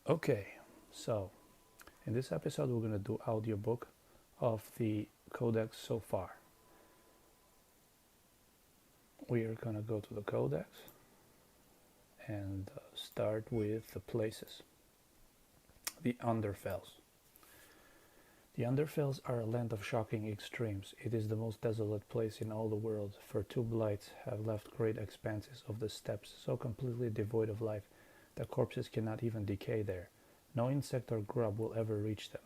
Okay, so in this episode we're going to do audiobook of the codex so far. We are going to go to the codex and start with the places. The Underfells. The Underfells are a land of shocking extremes. It is the most desolate place in all the world, for two blights have left great expanses of the steppes so completely devoid of life that corpses cannot even decay there. No insect or grub will ever reach them.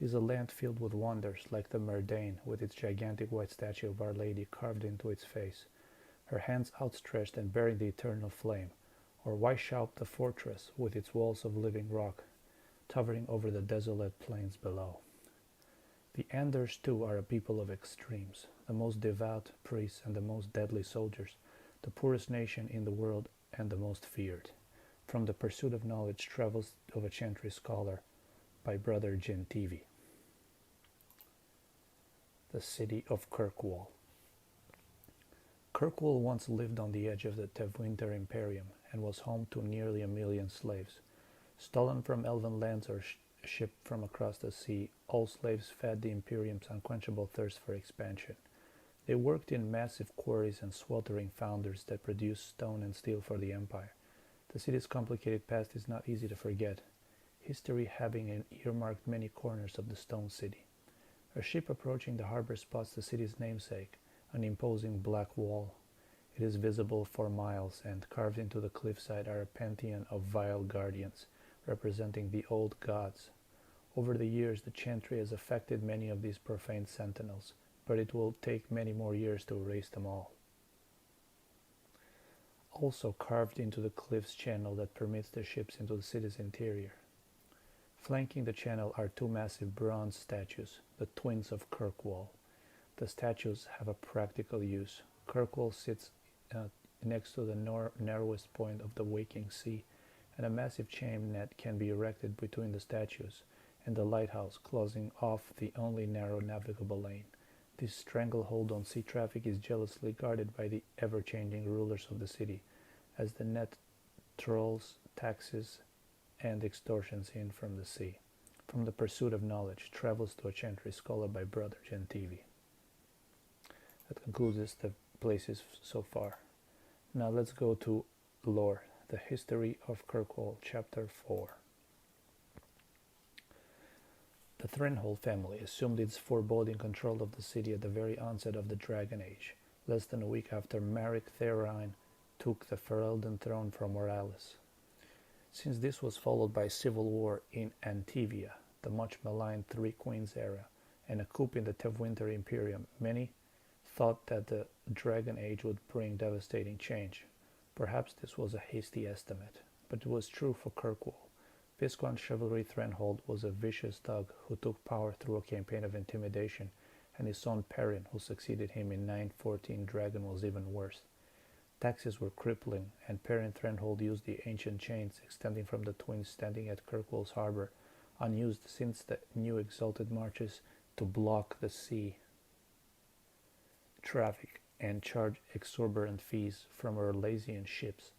It is a land filled with wonders, like the Murdain, with its gigantic white statue of Our Lady carved into its face, her hands outstretched and bearing the eternal flame, or Weishaupt the fortress, with its walls of living rock, towering over the desolate plains below. The Anders, too, are a people of extremes, the most devout priests and the most deadly soldiers, the poorest nation in the world and the most feared. From the Pursuit of Knowledge, Travels of a Chantry Scholar, by Brother Gentivi. The City of Kirkwall. Kirkwall once lived on the edge of the Tevinter Imperium and was home to nearly 1,000,000 slaves. Stolen from elven lands or shipped from across the sea, all slaves fed the Imperium's unquenchable thirst for expansion. They worked in massive quarries and sweltering foundries that produced stone and steel for the Empire. The city's complicated past is not easy to forget, history having earmarked many corners of the Stone City. A ship approaching the harbor spots the city's namesake, an imposing black wall. It is visible for miles, and carved into the cliffside are a pantheon of vile guardians, representing the old gods. Over the years, the Chantry has affected many of these profane sentinels, but it will take many more years to erase them all. Also carved into the cliff's channel that permits the ships into the city's interior. Flanking the channel are two massive bronze statues, the twins of Kirkwall. The statues have a practical use. Kirkwall sits next to the narrowest point of the waking sea, and a massive chain net can be erected between the statues and the lighthouse, closing off the only narrow navigable lane. This stranglehold on sea traffic is jealously guarded by the ever-changing rulers of the city, as the net trolls taxes and extortions in from the sea. From the Pursuit of Knowledge, Travels to a Chantry Scholar, by Brother Gentivi. That concludes the places so far. Now let's go to lore, the history of Kirkwall, chapter 4. The Threnhold family assumed its foreboding control of the city at the very onset of the Dragon Age, less than a week after Maric Therein took the Ferelden throne from Morales. Since this was followed by civil war in Antivia, the much maligned Three Queens era, and a coup in the Tevinter Imperium, many thought that the Dragon Age would bring devastating change. Perhaps this was a hasty estimate, but it was true for Kirkwall. Viscount Chivalry Threnhold was a vicious thug who took power through a campaign of intimidation, and his son Perrin, who succeeded him in 914 Dragon, was even worse. Taxes were crippling, and Perrin Threnhold used the ancient chains extending from the twins standing at Kirkwall's harbor, unused since the new exalted marches, to block the sea traffic and charge exorbitant fees from Orlesian ships.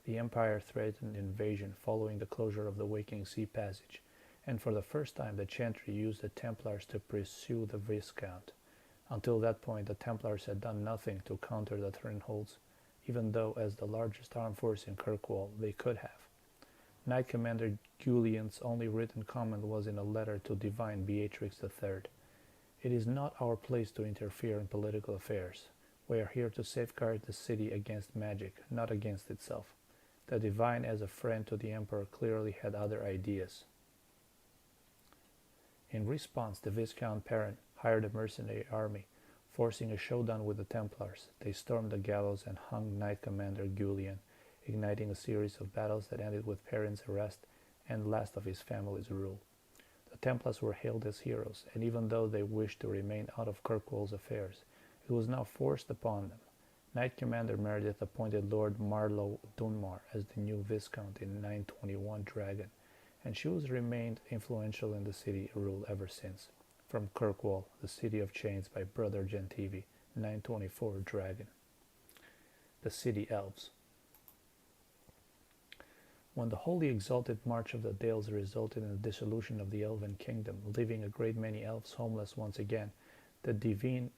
The Empire threatened invasion following the closure of the Waking Sea Passage, and for the first time the Chantry used the Templars to pursue the Viscount. Until that point, the Templars had done nothing to counter the Threnholds, even though as the largest armed force in Kirkwall they could have. Knight Commander Julian's only written comment was in a letter to Divine Beatrix III. It is not our place to interfere in political affairs. We are here to safeguard the city against magic, not against itself. The Divine, as a friend to the Emperor, clearly had other ideas. In response, the Viscount Perrin hired a mercenary army, forcing a showdown with the Templars. They stormed the gallows and hung Knight Commander Julian, igniting a series of battles that ended with Perrin's arrest and last of his family's rule. The Templars were hailed as heroes, and even though they wished to remain out of Kirkwall's affairs, it was now forced upon them. Knight Commander Meredith appointed Lord Marlowe Dunmar as the new Viscount in 921 Dragon, and she has remained influential in the city rule ever since. From Kirkwall, the City of Chains, by Brother Gentivi, 924 Dragon. The City Elves. When the wholly exalted march of the Dales resulted in the dissolution of the elven kingdom, leaving a great many elves homeless once again, the divine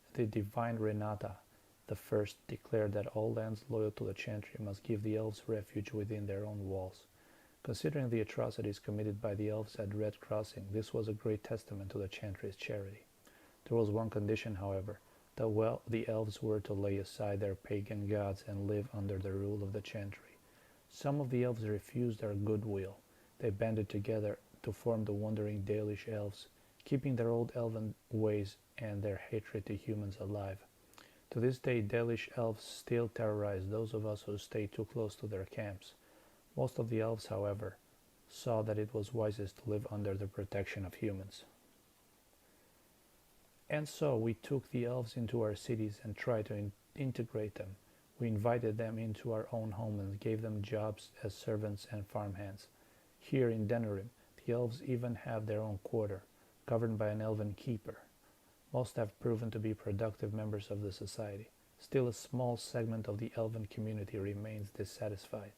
Renata the First declared that all lands loyal to the Chantry must give the elves refuge within their own walls. Considering the atrocities committed by the elves at Red Crossing, this was a great testament to the Chantry's charity. There was one condition, however, that the elves were to lay aside their pagan gods and live under the rule of the Chantry. Some of the elves refused our goodwill. They banded together to form the wandering Dalish elves, keeping their old elven ways and their hatred to humans alive. To this day, Dalish elves still terrorize those of us who stay too close to their camps. Most of the elves, however, saw that it was wisest to live under the protection of humans. And so we took the elves into our cities and tried to integrate them. We invited them into our own homelands, gave them jobs as servants and farmhands. Here in Denerim, the elves even have their own quarter, governed by an elven keeper. Most have proven to be productive members of the society. Still, a small segment of the elven community remains dissatisfied.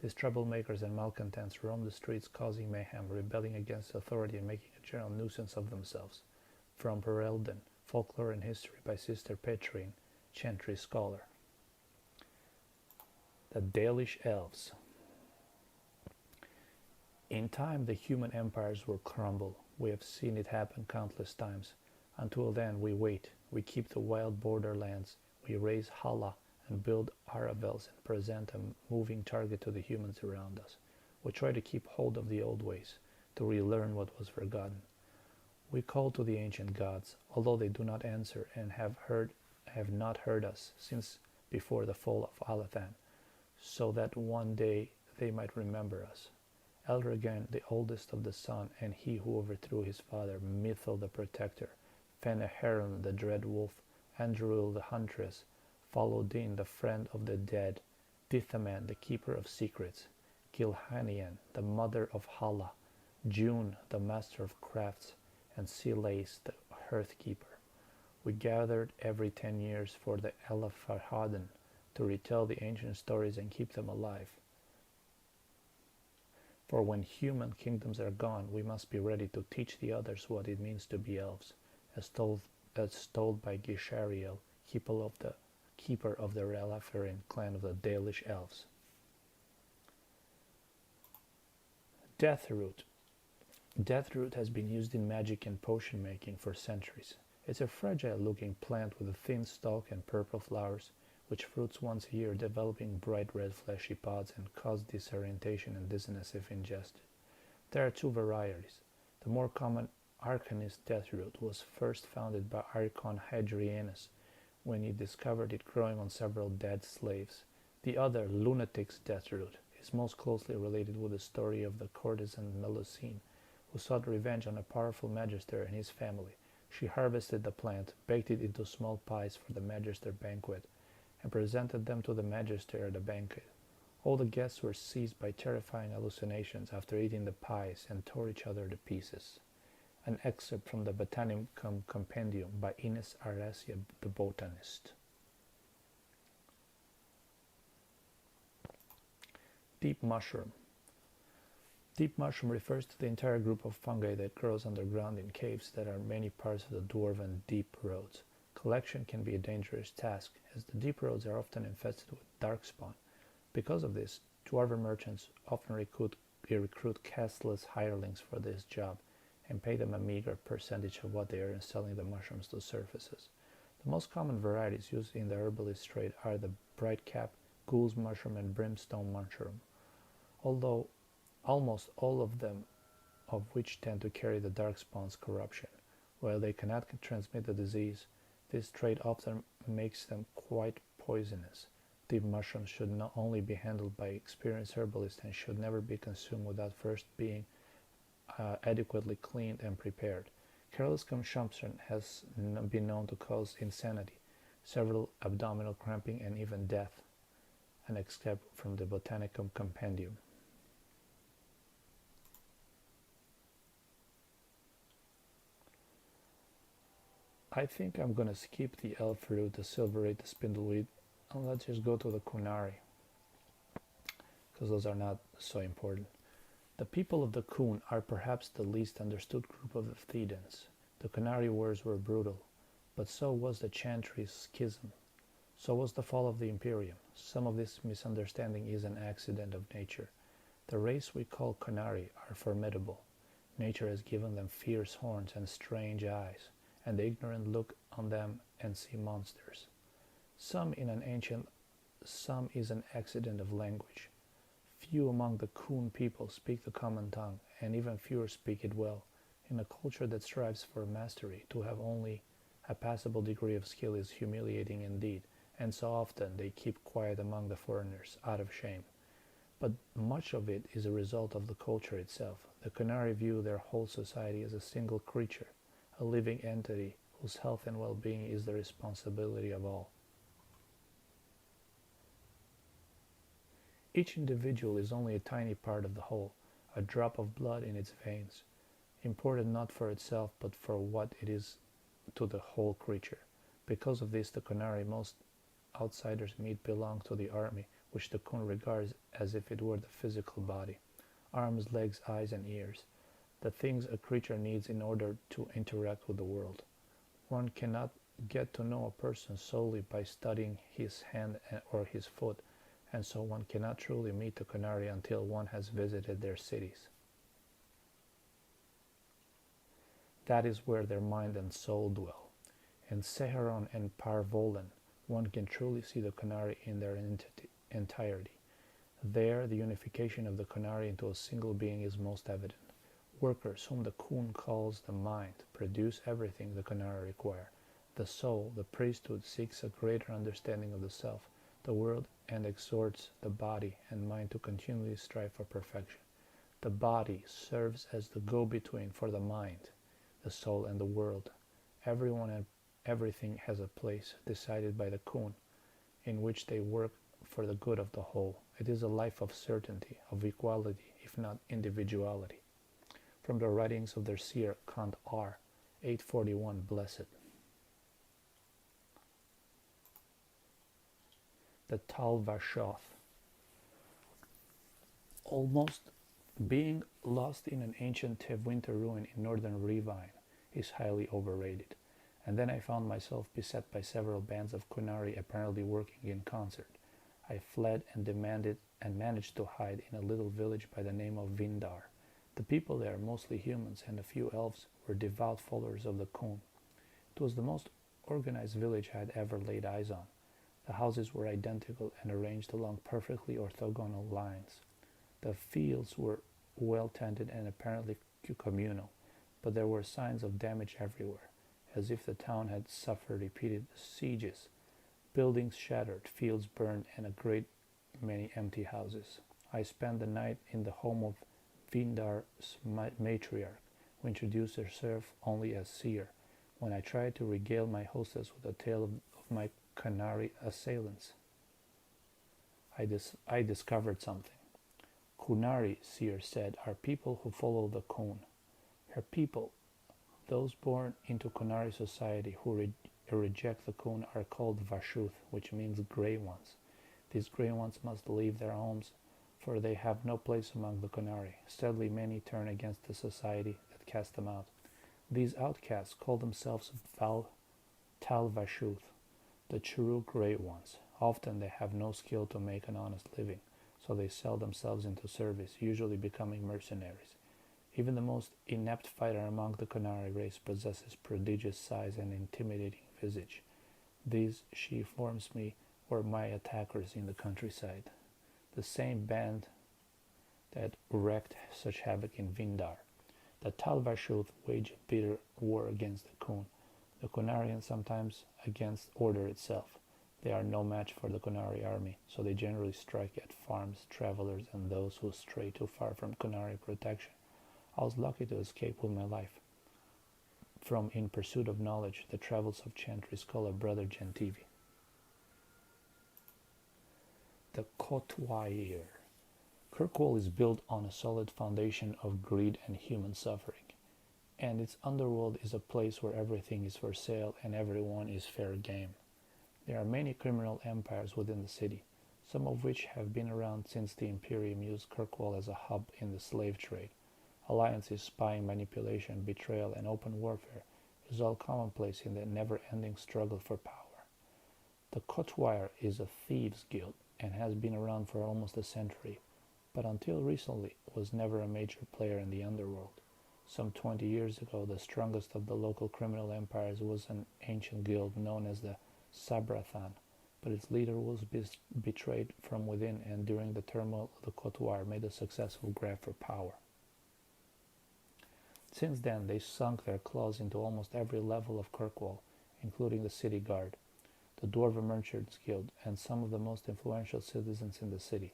These troublemakers and malcontents roam the streets causing mayhem, rebelling against authority and making a general nuisance of themselves. From Perelden, Folklore and History by Sister Petrine, Chantry Scholar. The Dalish Elves. In time, the human empires will crumble. We have seen it happen countless times. Until then, we wait. We keep the wild borderlands. We raise Hala and build Aravels and present a moving target to the humans around us. We try to keep hold of the old ways, to relearn what was forgotten. We call to the ancient gods, although they do not answer and have not heard us since before the fall of Alathan, so that one day they might remember us. Eldragan, the oldest of the Sun, and he who overthrew his father, Mithil the Protector, Fenneheron the Dread Wolf, Andruil the Huntress, Falodin the Friend of the Dead, Dithaman the Keeper of Secrets, Gilhanian the Mother of Hala, June the Master of Crafts, and Silace the Hearthkeeper. We gathered every 10 years for the Elafarhadan to retell the ancient stories and keep them alive. For when human kingdoms are gone, we must be ready to teach the others what it means to be elves, as told by Gishariel, keeper of the Relaferin clan of the Dalish elves. Deathroot. Deathroot has been used in magic and potion making for centuries. It's a fragile-looking plant with a thin stalk and purple flowers, which fruits once a year, developing bright red fleshy pods and cause disorientation and dizziness if ingested. There are two varieties. The more common Arcanist deathroot was first founded by Archon Hadrianus when he discovered it growing on several dead slaves. The other, Lunatic's deathroot, is most closely related with the story of the courtesan Melusine, who sought revenge on a powerful magister and his family. She harvested the plant, baked it into small pies for the magister banquet, and presented them to the magister at the banquet. All the guests were seized by terrifying hallucinations after eating the pies and tore each other to pieces. An excerpt from the Botanicum Compendium by Ines Arasia, the botanist. Deep mushroom. Deep mushroom refers to the entire group of fungi that grows underground in caves that are many parts of the dwarven deep roads. Collection can be a dangerous task, as the deep roads are often infested with darkspawn. Because of this, dwarven merchants often recruit casteless hirelings for this job, and pay them a meager percentage of what they earn selling the mushrooms to surfaces. The most common varieties used in the herbalist trade are the brightcap, ghoul's mushroom, and brimstone mushroom, although almost all of them of which tend to carry the darkspawn's corruption. While they cannot transmit the disease, this trait often makes them quite poisonous. Deep mushrooms should not only be handled by experienced herbalists and should never be consumed without first being adequately cleaned and prepared. Careless consumption has been known to cause insanity, several abdominal cramping, and even death. An excerpt from the Botanicum Compendium. I think I'm gonna skip the elf root, the silverate, the spindleweed, and let's just go to the Kunari. because those are not so important. The people of the Kun are perhaps the least understood group of the Thebans. The Canary Wars were brutal, but so was the Chantry Schism. So was the fall of the Imperium. Some of this misunderstanding is an accident of nature. The race we call Canary are formidable. Nature has given them fierce horns and strange eyes, and the ignorant look on them and see monsters. Some is an accident of language. Few among the Kun people speak the common tongue, and even fewer speak it well. In a culture that strives for mastery, to have only a passable degree of skill is humiliating indeed, and so often they keep quiet among the foreigners, out of shame. But much of it is a result of the culture itself. The Canary view their whole society as a single creature, a living entity whose health and well-being is the responsibility of all. Each individual is only a tiny part of the whole, a drop of blood in its veins, important not for itself but for what it is to the whole creature. Because of this, the Canary most outsiders meet belong to the army, which the Kun regards as if it were the physical body, arms, legs, eyes, and ears, the things a creature needs in order to interact with the world. One cannot get to know a person solely by studying his hand or his foot, and so one cannot truly meet the Canary until one has visited their cities. That is where their mind and soul dwell. In Seharon and Parvolen, one can truly see the Canary in their entirety. There, the unification of the Canary into a single being is most evident. Workers, whom the Kun calls the mind, produce everything the Canary require. The soul, the priesthood, seeks a greater understanding of the self, the world, and exhorts the body and mind to continually strive for perfection. The body serves as the go-between for the mind, the soul, and the world. Everyone and everything has a place decided by the Kun, in which they work for the good of the whole. It is a life of certainty, of equality, if not individuality. From the writings of their seer, Kant R. 841, Blessed. The Tal Vashoth. Almost being lost in an ancient Tevinter ruin in northern Rivine is highly overrated. And then I found myself beset by several bands of Kunari apparently working in concert. I fled and managed to hide in a little village by the name of Vindar. The people there, mostly humans and a few elves, were devout followers of the Kun. It was the most organized village I had ever laid eyes on. The houses were identical and arranged along perfectly orthogonal lines. The fields were well tended and apparently communal, but there were signs of damage everywhere, as if the town had suffered repeated sieges. Buildings shattered, fields burned, and a great many empty houses. I spent the night in the home of Vindar's matriarch, who introduced herself only as seer, when I tried to regale my hostess with a tale of my Canary assailants. I discovered something. Kunari, seer said, are people who follow the Kun. Her people, those born into Kunari society who reject the Kun, are called Vashuth, which means grey ones. These grey ones must leave their homes, for they have no place among the Kunari. Sadly, many turn against the society that cast them out. These outcasts call themselves Tal Vashuth, the true grey ones. Often they have no skill to make an honest living, so they sell themselves into service, usually becoming mercenaries. Even the most inept fighter among the Kunari race possesses prodigious size and intimidating visage. These, she informs me, were my attackers in the countryside, the same band that wreaked such havoc in Vindar. The Tal Vashuth wage a bitter war against the Kun, the Kunarians sometimes against order itself. They are no match for the Kunari army, so they generally strike at farms, travelers, and those who stray too far from Kunari protection. I was lucky to escape with my life from In Pursuit of Knowledge, the travels of Chantry scholar Brother Gentivi. The Kotwair. Kirkwall is built on a solid foundation of greed and human suffering, and its underworld is a place where everything is for sale and everyone is fair game. There are many criminal empires within the city. some of which have been around since the Imperium used Kirkwall as a hub in the slave trade. Alliances, spying, manipulation, betrayal, and open warfare is all commonplace in the never-ending struggle for power. The Kotwire is a thieves' guild and has been around for almost a century, but until recently was never a major player in the underworld. Some 20 years ago, the strongest of the local criminal empires was an ancient guild known as the Sabrathan, but its leader was betrayed from within, and during the turmoil of the Kotwire made a successful grab for power. Since then, they sunk their claws into almost every level of Kirkwall, including the city guard, the Dwarven Merchants Guild, and some of the most influential citizens in the city.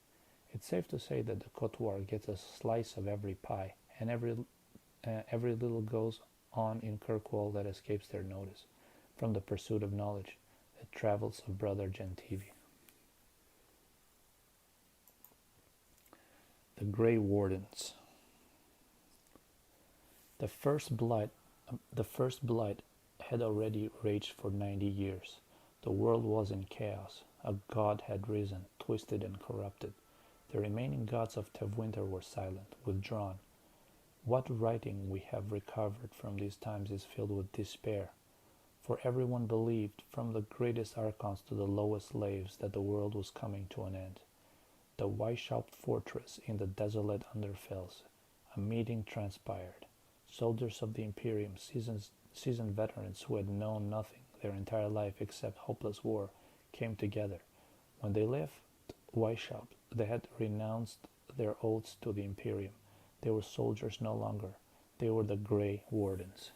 It's safe to say that the Kotwar gets a slice of every pie, and every little goes on in Kirkwall that escapes their notice, from the pursuit of knowledge, the travels of Brother Gentivi. The Grey Wardens. The first blight had already raged for 90 years. The world was in chaos. A god had risen, twisted and corrupted. The remaining gods of Tevwinter were silent, withdrawn. What writing we have recovered from these times is filled with despair, for everyone believed, from the greatest archons to the lowest slaves, that the world was coming to an end. The Weishaupt fortress in the desolate Underfells, a meeting transpired. Soldiers of the Imperium, seasoned veterans who had known nothing their entire life except hopeless war, came together. When they left Weishaupt, they had renounced their oaths to the Imperium. They were soldiers no longer. They were the Grey Wardens.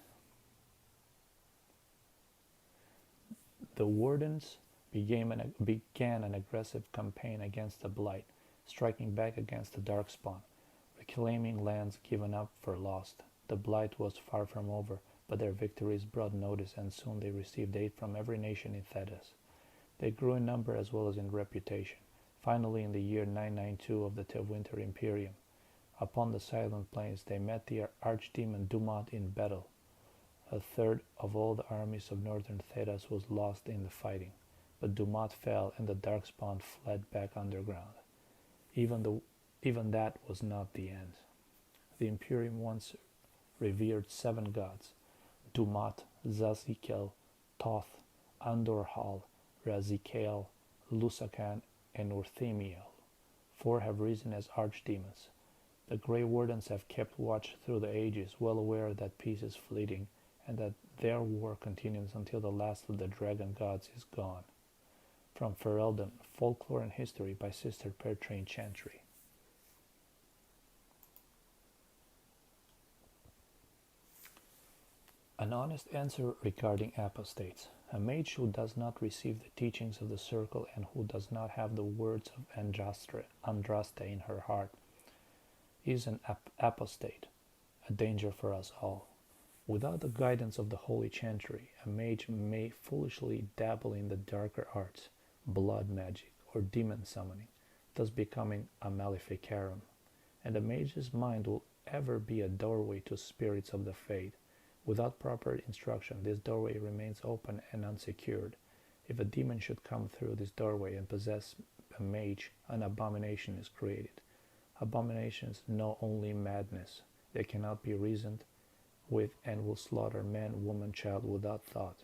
The Wardens began an aggressive campaign against the Blight, striking back against the Darkspawn, reclaiming lands given up for lost. The Blight was far from over, but their victories brought notice, and soon they received aid from every nation in Thedas. They grew in number as well as in reputation. Finally, in the year 992 of the Tevwinter Imperium, upon the Silent Plains, they met the archdemon Dumont in battle. A third of all the armies of northern Thedas was lost in the fighting, but Dumont fell and the Darkspawn fled back underground. Even that was not the end. The Imperium once revered 7 gods: Dumat, Zazikel, Thoth, Andorhal, Razikael, Lusakan, and Urthemiel. 4 have risen as archdemons. The Grey Wardens have kept watch through the ages, well aware that peace is fleeting, and that their war continues until the last of the dragon gods is gone. From Ferelden, Folklore and History by Sister Pertrain Chantry. An honest answer regarding apostates. A mage who does not receive the teachings of the circle and who does not have the words of Andraste in her heart is an apostate, a danger for us all. Without the guidance of the Holy Chantry, a mage may foolishly dabble in the darker arts, blood magic, or demon summoning, thus becoming a maleficarum, and a mage's mind will ever be a doorway to spirits of the fade. Without proper instruction, this doorway remains open and unsecured. If a demon should come through this doorway and possess a mage, an abomination is created. Abominations know only madness. They cannot be reasoned with and will slaughter man, woman, child without thought.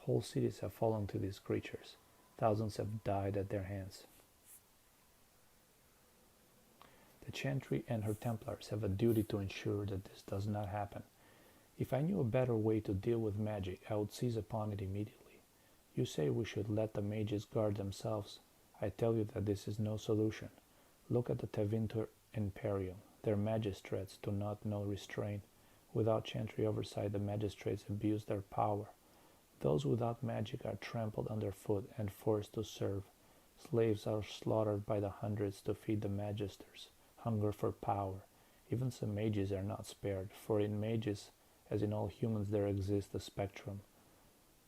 Whole cities have fallen to these creatures. Thousands have died at their hands. The Chantry and her Templars have a duty to ensure that this does not happen. If I knew a better way to deal with magic, I would seize upon it immediately. You say we should let the mages guard themselves. I tell you that this is no solution. Look at the Tevwinter Imperium. Their magistrates do not know restraint. Without Chantry oversight, the magistrates abuse their power. Those without magic are trampled underfoot and forced to serve. Slaves are slaughtered by the hundreds to feed the magisters. Hunger for power. Even some mages are not spared, for in mages, as in all humans, there exists a spectrum.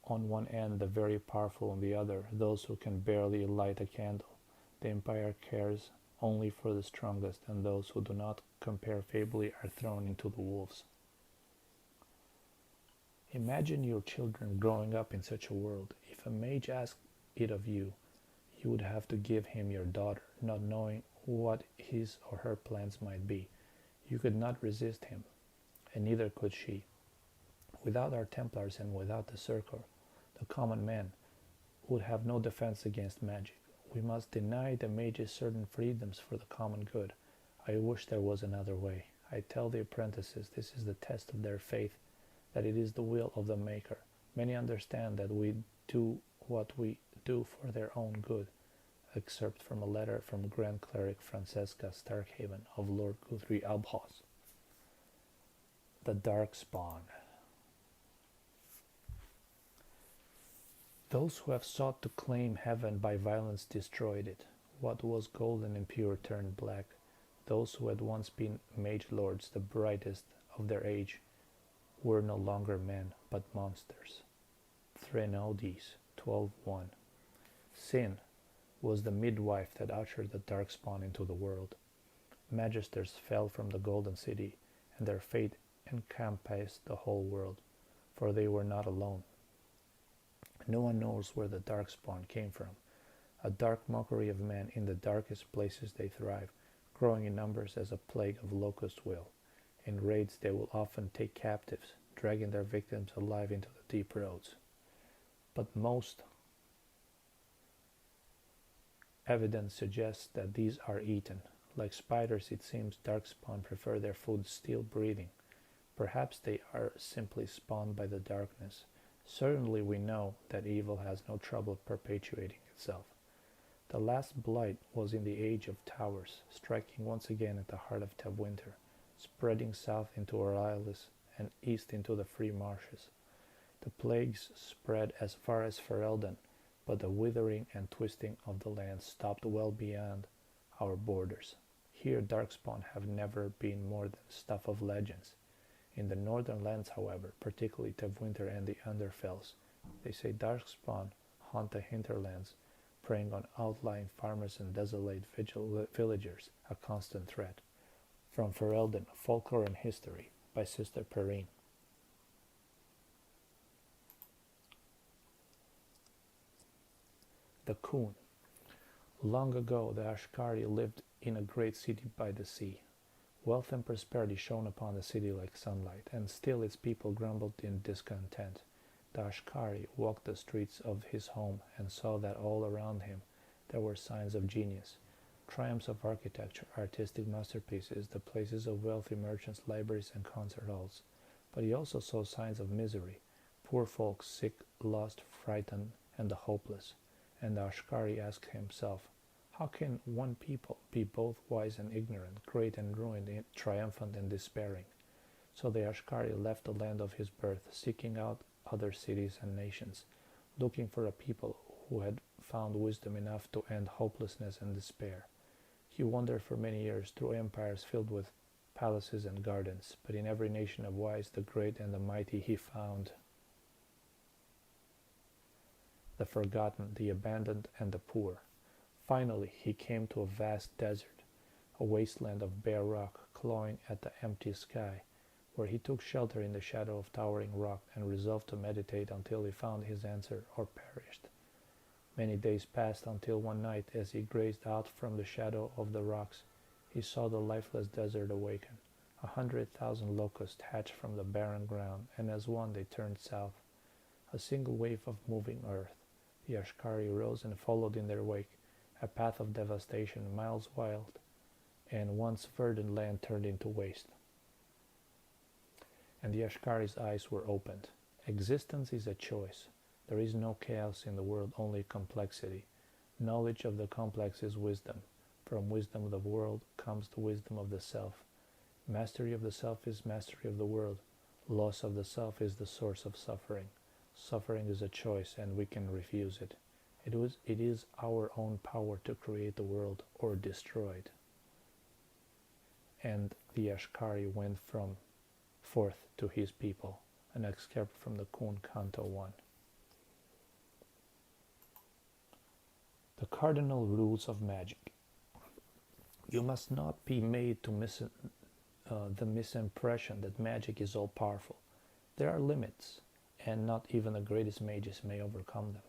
On one end, the very powerful, on the other, those who can barely light a candle. The Empire cares only for the strongest, and those who do not compare favorably are thrown into the wolves. Imagine your children growing up in such a world. If a mage asks it of you, You would have to give him your daughter, not knowing what his or her plans might be. You could not resist him, and neither could she. Without our Templars and without the Circle, the common man would have no defense against magic. We must deny the mages certain freedoms for the common good. I wish there was another way. I tell the apprentices this is the test of their faith, that it is the will of the Maker. Many understand that we do what we do for their own good. Excerpt from a letter from Grand Cleric Francesca Starkhaven of Lord Guthrie Albhaus. The Darkspawn. Those who have sought to claim heaven by violence destroyed it. What was golden and pure turned black. Those who had once been mage lords, the brightest of their age, were no longer men, but monsters. Threnodies 12:1. Sin was the midwife that ushered the Darkspawn into the world. Magisters fell from the Golden City, and their fate encompassed the whole world, for they were not alone. No one knows where the Darkspawn came from. A dark mockery of men in the darkest places they thrive, growing in numbers as a plague of locusts will. In raids they will often take captives, dragging their victims alive into the deep roads. But most evidence suggests that these are eaten. Like spiders, it seems Darkspawn prefer their food still breathing. Perhaps they are simply spawned by the darkness. Certainly we know that evil has no trouble perpetuating itself. The last blight was in the Age of Towers, striking once again at the heart of Tevwinter, spreading south into Orailis and east into the free marshes. The plagues spread as far as Ferelden, but the withering and twisting of the land stopped well beyond our borders. Here Darkspawn have never been more than stuff of legends. In the northern lands, however, particularly Tevwinter and the Underfells, they say Darkspawn haunt the hinterlands, preying on outlying farmers and desolate villagers, a constant threat. From Ferelden, Folklore and History, by Sister Perrine. The Coon. Long ago the Ashkari lived in a great city by the sea. Wealth and prosperity shone upon the city like sunlight, and still its people grumbled in discontent. The Ashkari walked the streets of his home and saw that all around him there were signs of genius, triumphs of architecture, artistic masterpieces, the places of wealthy merchants, libraries, and concert halls. But he also saw signs of misery, poor folks sick, lost, frightened, and the hopeless. And the Ashkari asked himself, how can one people be both wise and ignorant, great and ruined, triumphant and despairing? So the Ashkari left the land of his birth, seeking out other cities and nations, looking for a people who had found wisdom enough to end hopelessness and despair. He wandered for many years through empires filled with palaces and gardens, but in every nation of wise, the great and the mighty, he found the forgotten, the abandoned, and the poor. Finally, he came to a vast desert, a wasteland of bare rock clawing at the empty sky, where he took shelter in the shadow of towering rock and resolved to meditate until he found his answer or perished. Many days passed until one night, as he grazed out from the shadow of the rocks, he saw the lifeless desert awaken. 100,000 locusts hatched from the barren ground, and as one they turned south. A single wave of moving earth. The Ashkari rose and followed in their wake, a path of devastation, miles wide, and once verdant land turned into waste. And the Ashkari's eyes were opened. Existence is a choice. There is no chaos in the world, only complexity. Knowledge of the complex is wisdom. From wisdom of the world comes the wisdom of the self. Mastery of the self is mastery of the world. Loss of the self is the source of suffering. Suffering is a choice, and we can refuse it. It is our own power to create the world or destroy it. And the Ashkari went forth to his people, an excerpt from the Coon Canto 1. The cardinal rules of magic. You must not be made to the misimpression that magic is all-powerful. There are limits, and not even the greatest mages may overcome them.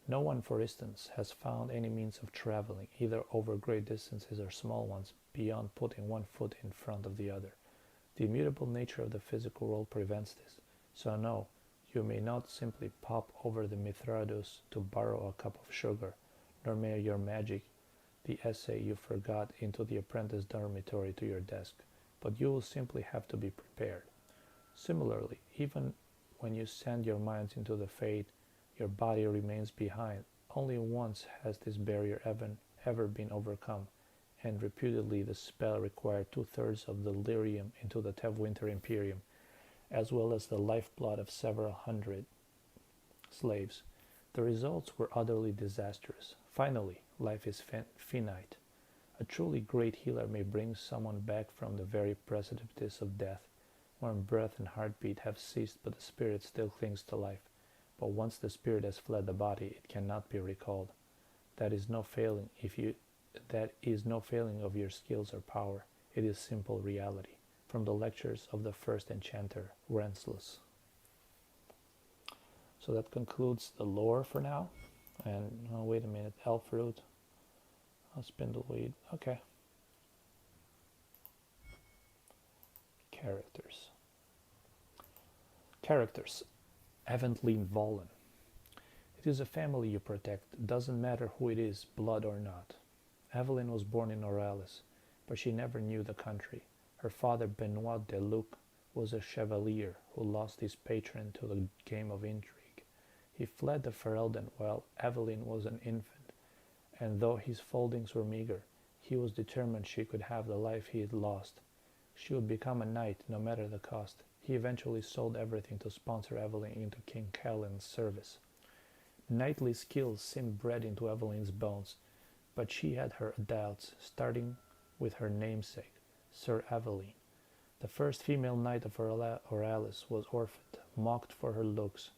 No one, for instance, has found any means of traveling, either over great distances or small ones, beyond putting one foot in front of the other. The immutable nature of the physical world prevents this. So no, you may not simply pop over the Mithradus to borrow a cup of sugar, nor may your magic the essay you forgot into the apprentice dormitory to your desk, but you will simply have to be prepared. Similarly, even when you send your minds into the fade, your body remains behind. Only once has this barrier ever been overcome, and reputedly the spell required 2/3 of the lyrium into the Tevwinter Imperium, as well as the lifeblood of several hundred slaves. The results were utterly disastrous. Finally, life is finite. A truly great healer may bring someone back from the very precipice of death, when breath and heartbeat have ceased but the spirit still clings to life. But once the spirit has fled the body, it cannot be recalled. That is no failing of your skills or power. It is simple reality. From the lectures of the first enchanter, Wenceslas. So that concludes the lore for now. And wait a minute, elf root, spindleweed. Okay. Characters. Eventlene Vollen. It is a family you protect. Doesn't matter who it is, blood or not. Evelyn was born in Oralis, but she never knew the country. Her father, Benoit de Luc, was a chevalier who lost his patron to the game of intrigue. He fled the Ferelden while Evelyn was an infant, and though his foldings were meager, he was determined she could have the life he had lost. She would become a knight, no matter the cost. He eventually sold everything to sponsor Evelyn into King Callan's service. Knightly skills seemed bred into Evelyn's bones, but she had her doubts, starting with her namesake, Sir Evelyn. The first female knight of Oralis was orphaned, mocked for her looks,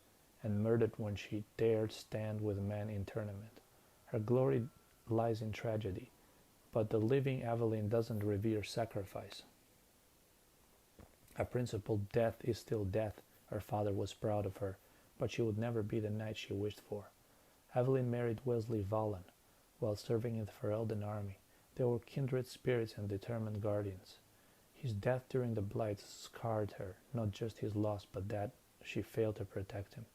and murdered when she dared stand with men in tournament. Her glory lies in tragedy, but the living Evelyn doesn't revere sacrifice. A principled death is still death. Her father was proud of her, but she would never be the knight she wished for. Evelyn married Wesley Vollen while serving in the Ferelden army. They were kindred spirits and determined guardians. His death during the Blight scarred her, not just his loss, but that she failed to protect him.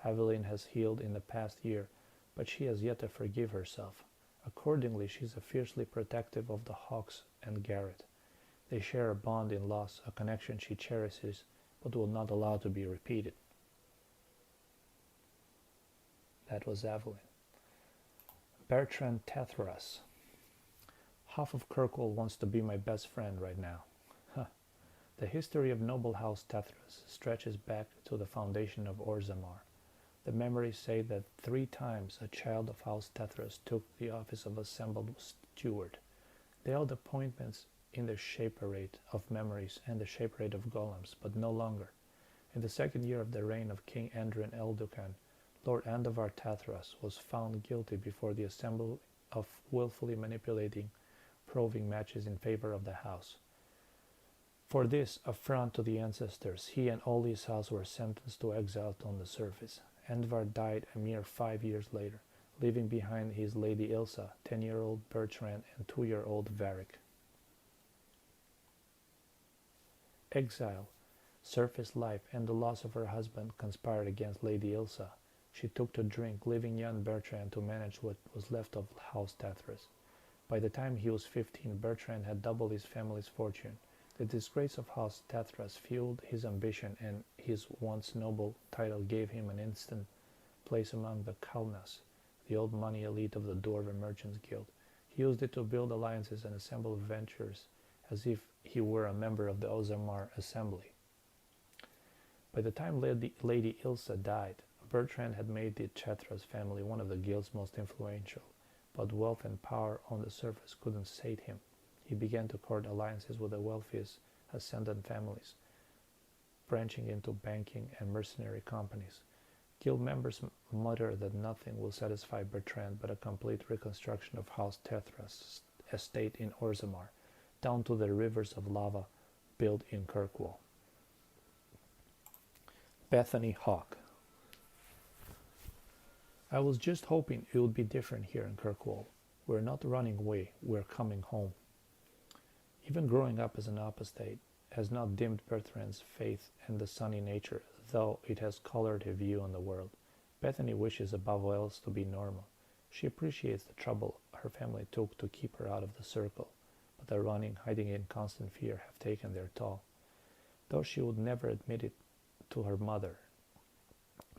Evelyn has healed in the past year, but she has yet to forgive herself. Accordingly, she is fiercely protective of the Hawks and Garrett. They share a bond in loss, a connection she cherishes, but will not allow to be repeated. That was Evelyn. Bertrand Tethras. Half of Kirkwall wants to be my best friend right now. The history of noble house Tethras stretches back to the foundation of Orzammar. The memories say that 3 times a child of House Tethras took the office of assembled steward. They held appointments in the Shaperate of Memories and the Shaperate of Golems, but no longer. In the 2nd year of the reign of King Endrin Elducan, Lord Andavar Tethras was found guilty before the assembly of willfully manipulating proving matches in favor of the house. For this affront to the ancestors, he and all his house were sentenced to exile on the surface. Andvar died a mere 5 years later, leaving behind his Lady Ilsa, 10-year-old Bertrand, and 2-year-old Varric. Exile, surface life, and the loss of her husband conspired against Lady Ilsa. She took to drink, leaving young Bertrand to manage what was left of House Tethras. By the time he was 15, Bertrand had doubled his family's fortune. The disgrace of House Tethras fueled his ambition, and his once noble title gave him an instant place among the Kalnas, the old money elite of the Dwarven Merchants Guild. He used it to build alliances and assemble ventures as if he were a member of the Orzammar Assembly. By the time Lady Ilsa died, Bertrand had made the Tethras family one of the guild's most influential, but wealth and power on the surface couldn't sate him. He began to court alliances with the wealthiest ascendant families, branching into banking and mercenary companies. Guild members mutter that nothing will satisfy Bertrand but a complete reconstruction of House Tethras' estate in Orzammar, down to the rivers of lava built in Kirkwall. Bethany Hawke. I was just hoping it would be different here in Kirkwall. We're not running away, we're coming home. Even growing up as an apostate has not dimmed Bertrand's faith in the sunny nature, though it has colored her view on the world. Bethany wishes above all else to be normal. She appreciates the trouble her family took to keep her out of the circle, but the running, hiding in constant fear have taken their toll. Though she would never admit it to her mother,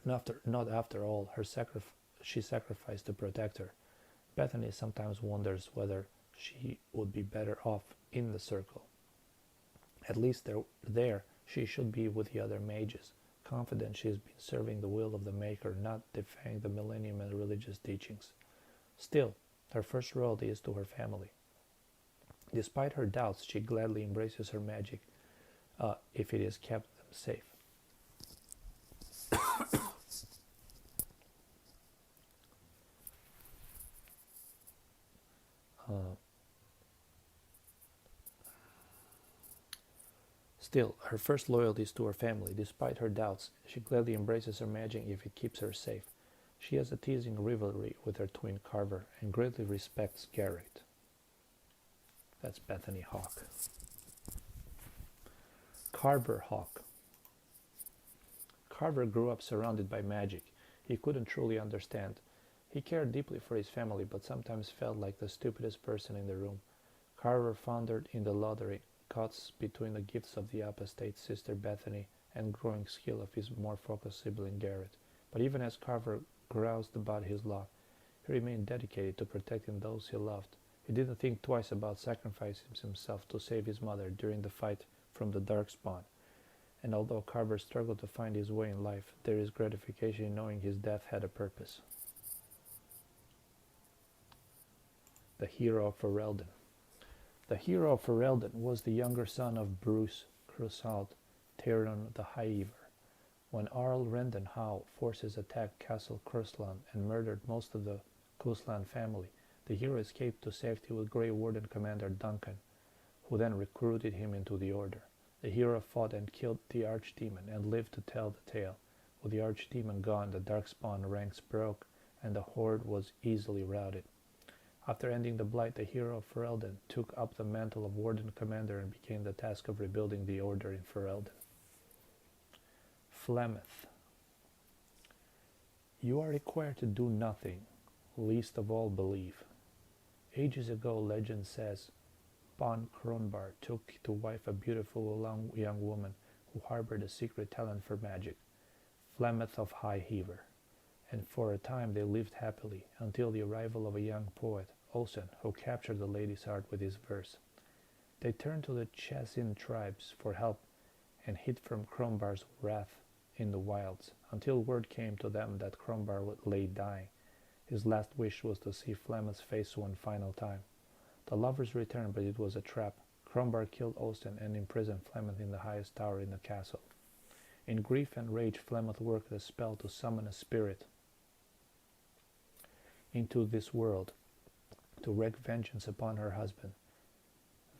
not after all she sacrificed to protect her, Bethany sometimes wonders whether she would be better off in the circle. At least there she should be with the other mages, confident she has been serving the will of the Maker, not defying the millennium and religious teachings. Still, her first loyalty is to her family. Despite her doubts, she gladly embraces her magic if it has kept them safe. Still, her first loyalty is to her family. Despite her doubts, she gladly embraces her magic if it keeps her safe. She has a teasing rivalry with her twin Carver and greatly respects Garrett. That's Bethany Hawk. Carver Hawk. Carver grew up surrounded by magic. He couldn't truly understand. He cared deeply for his family, but sometimes felt like the stupidest person in the room. Carver foundered in the lottery, caught between the gifts of the apostate sister Bethany and growing skill of his more focused sibling Garrett. But even as Carver groused about his lot, he remained dedicated to protecting those he loved. He didn't think twice about sacrificing himself to save his mother during the fight from the Darkspawn. And although Carver struggled to find his way in life, there is gratification in knowing his death had a purpose. The hero of Ferelden. The hero of Ferelden was the younger son of Bruce Crusaud, Theron the High-Eaver. When Arl Rendon Howe forces attacked Castle Cursland and murdered most of the Cousland family, the hero escaped to safety with Grey Warden Commander Duncan, who then recruited him into the Order. The hero fought and killed the Archdemon and lived to tell the tale. With the Archdemon gone, the Darkspawn ranks broke and the Horde was easily routed. After ending the Blight, the hero of Ferelden took up the mantle of Warden Commander and began the task of rebuilding the Order in Ferelden. Flemeth. You are required to do nothing, least of all believe. Ages ago, legend says, Bon Kronbar took to wife a beautiful young woman who harbored a secret talent for magic, Flemeth of High-Heaver, and for a time they lived happily until the arrival of a young poet, Osen, who captured the lady's heart with his verse. They turned to the Chassin tribes for help and hid from Kronbar's wrath in the wilds, until word came to them that Kronbar lay dying. His last wish was to see Flemeth's face one final time. The lovers returned, but it was a trap. Kronbar killed Osen and imprisoned Flemeth in the highest tower in the castle. In grief and rage, Flemeth worked a spell to summon a spirit into this world to wreak vengeance upon her husband.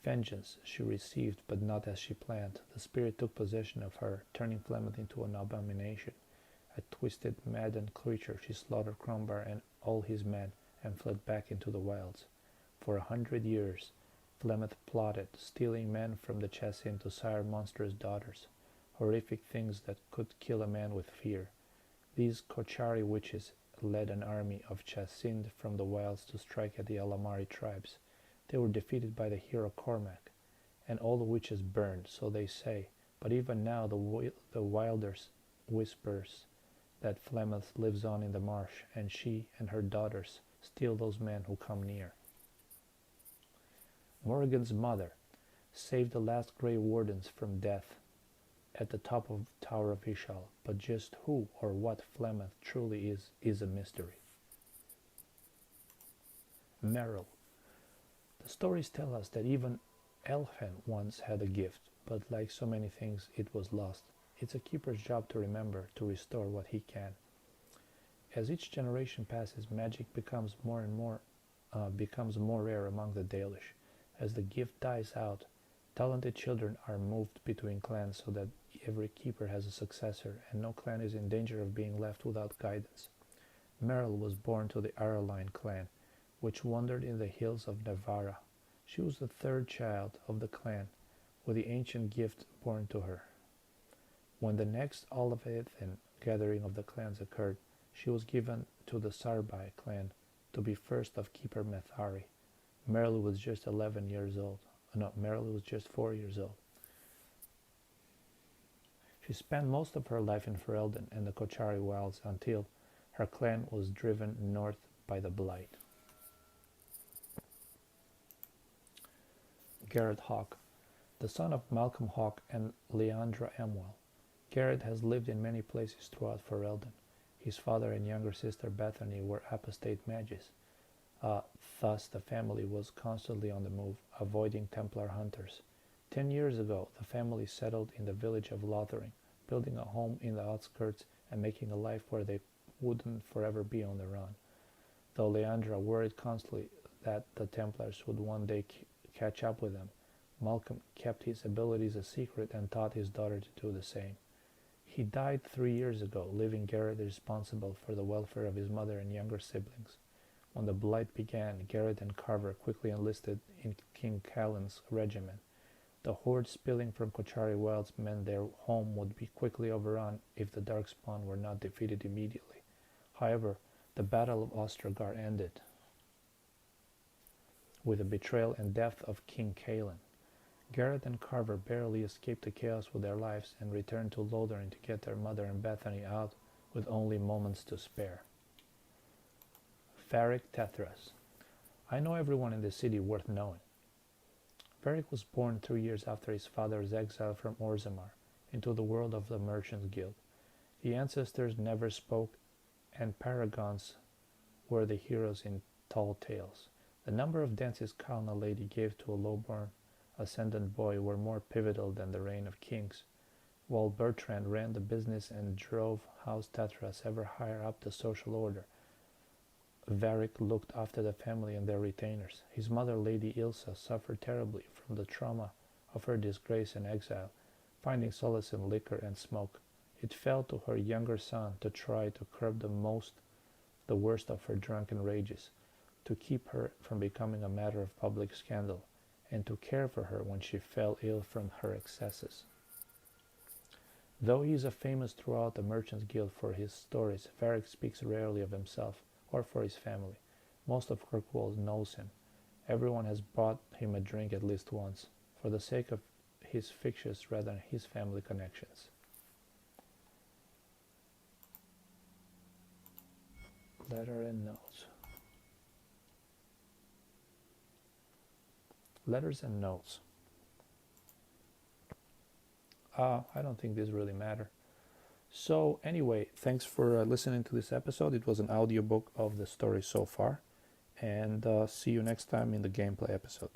Vengeance she received, but not as she planned. The spirit took possession of her, turning Flemeth into an abomination. A twisted, maddened creature, she slaughtered Kronbar and all his men and fled back into the wilds. For 100 years, Flemeth plotted, stealing men from the Chassin to sire monstrous daughters, horrific things that could kill a man with fear. These Kochari witches led an army of Chassin from the wilds to strike at the Alamari tribes. They were defeated by the hero Cormac, and all the witches burned, so they say, but even now the wilders whispers that Flemeth lives on in the marsh, and she and her daughters steal those men who come near. Morrigan's mother saved the last Grey Wardens from death at the top of the Tower of Ishal, but just who or what Flemeth truly is a mystery. Merrill. The stories tell us that even Elfhen once had a gift, but like so many things, it was lost. It's a keeper's job to remember, to restore what he can. As each generation passes, magic becomes more rare among the Dalish. As the gift dies out, talented children are moved between clans so that every keeper has a successor, and no clan is in danger of being left without guidance. Merrill was born to the Araline clan, which wandered in the hills of Navarra. She was the third child of the clan, with the ancient gift born to her. When the next Olivethan gathering of the clans occurred, she was given to the Sarbai clan to be first of Keeper Methari. Merrill was just 11 years old. No, Merrill was just 4 years old. She spent most of her life in Ferelden and the Kochari Wilds until her clan was driven north by the Blight. Garrett Hawke, the son of Malcolm Hawke and Leandra Amwell. Garrett has lived in many places throughout Ferelden. His father and younger sister Bethany were apostate mages. Thus the family was constantly on the move, avoiding Templar hunters. 10 years ago, the family settled in the village of Lothering, building a home in the outskirts and making a life where they wouldn't forever be on the run. Though Leandra worried constantly that the Templars would one day catch up with them, Malcolm kept his abilities a secret and taught his daughter to do the same. He died 3 years ago, leaving Garrett responsible for the welfare of his mother and younger siblings. When the Blight began, Garrett and Carver quickly enlisted in King Callan's regiment. The horde spilling from Kochari Wilds meant their home would be quickly overrun if the Darkspawn were not defeated immediately. However, the Battle of Ostrogar ended with the betrayal and death of King Callan. Garrett and Carver barely escaped the chaos with their lives and returned to Lothering to get their mother and Bethany out with only moments to spare. Varric Tethras. I know everyone in the city worth knowing. Varric was born 3 years after his father's exile from Orzammar into the world of the Merchants Guild. The ancestors never spoke, and paragons were the heroes in tall tales. The number of dances Kalna Lady gave to a lowborn ascendant boy were more pivotal than the reign of kings, while Bertrand ran the business and drove House Tethras ever higher up the social order. Varric looked after the family and their retainers. His mother, Lady Ilsa, suffered terribly from the trauma of her disgrace and exile, finding solace in liquor and smoke. It fell to her younger son to try to curb the worst of her drunken rages, to keep her from becoming a matter of public scandal, and to care for her when she fell ill from her excesses. Though he is famous throughout the Merchants Guild for his stories, Varric speaks rarely of himself or for his family. Most of Kirkwall knows him. Everyone has bought him a drink at least once, for the sake of his fictitious rather than his family connections. Letter and notes. Letters and notes. I don't think these really matter. So anyway, thanks for listening to this episode. It was an audiobook of the story so far. And see you next time in the gameplay episode.